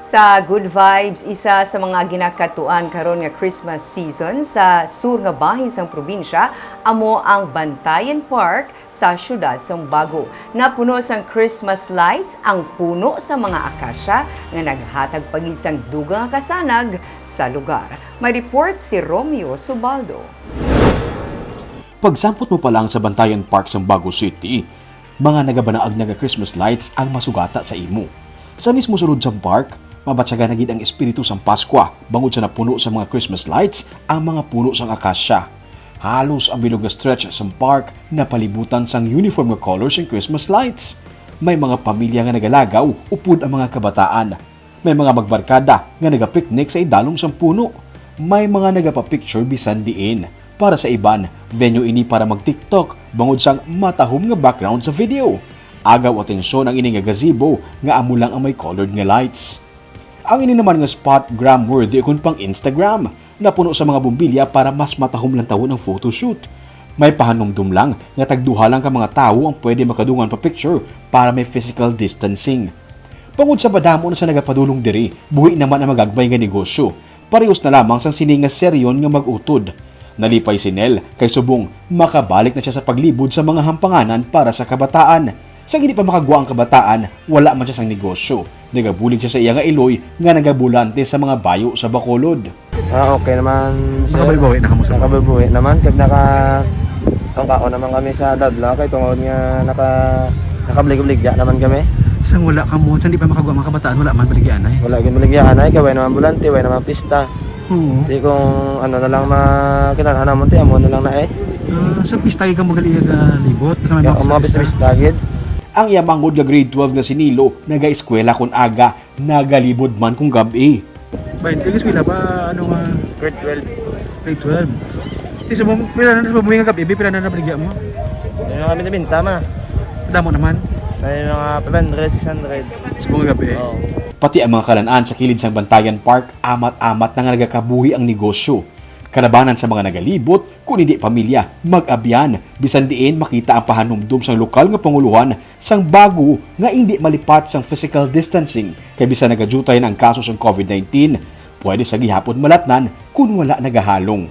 Sa Good Vibes, isa sa mga ginakatuan karon nga Christmas season sa sur nga bahis ng probinsya amo ang Bantayan Park sa syudad sa Bago. Napuno sang Christmas lights ang puno sa mga Acacia nga naghatag pagisang dugang nga kasanag sa lugar. May report si Romeo Subaldo. Pagsampot mo pa lang sa Bantayan Park sa Bago City, mga nagabanaag nga Christmas lights ang masugata sa imo. Sa mismo sulod sa park, mabatsaga na gid ang espiritu sang Pasko bangod sa napuno sa mga Christmas lights ang mga puno sang Acacia. Halos ang bilog nga stretch sa park na palibutan sang uniform nga colors and Christmas lights. May mga pamilya nga nagalagaw upod ang mga kabataan. May mga magbarkada nga nagapiknik sa idalom sang puno. May mga nagapa-picture bisan diin. Para sa iban, venue ini para mag-TikTok bangod sang matahom nga background sa video. Agaw atensyon ang ini nga gazebo nga amo lang ang may colored nga lights. Ang ini naman nga spot gram-worthy kung pang Instagram, napuno sa mga bumbilya para mas matahom lang tawon ang photoshoot. May pahanumdum lang nga tagduha lang ka mga tao ang pwede makadungan pa picture para may physical distancing. Pangud sa padamo na sa nagapadulong diri, buhi naman ang magagbay nga negosyo. Parehos na lamang sang sininga seryon nga mag-utod. Nalipay si Nel kay subong makabalik na siya sa paglibod sa mga hampanganan para sa kabataan. Sa hindi pa makagwa ang kabataan, wala man siya sang negosyo. Nagabulig siya sa iya nga iloy nga nagabulante sa mga bayo sa Bacolod. Okay naman, sir. Nakabawi na kamo sa Nakabawi naman kag tangkao naman kami sa dadla kay tungod nga nakablig-bligya naman kami. sang wala ka mo, sa hindi pa makagawa mga kabataan, wala man baligyan ay. Wala gyud baligyan ay kay naman bulante, way naman pista. Oo. Di kung ano na lang makita mo ti amo na lang na eh. Sa pista ka magalia ga libot, sa may Mga pista gid. Ang yamangod nga grade 12 nga si Nilo, naga-eskwela kun aga, nagalibod man kung gabi. Bain ka eskwela ba ano nga Grade 12. grade 12. Ti sa mo pila na sa buminga gabi, pila na baligya mo. Yung kami na binta man. Damo naman Ay mga 500 600. sa buong gabi. Oh. Pati ang mga kalanaan sa kilid sang Bantayan Park, amat-amat na nga nagakabuhi ang negosyo. Kalabanan sa mga nagalibot, kung hindi pamilya, mag-abyan, bisan diin makita ang pahanumdum sang lokal nga panguluhan sang Bago nga hindi malipat sang physical distancing kay bisan nagadutay ang kaso sang COVID-19, pwede sa gihapon malatnan kung wala nagahalong.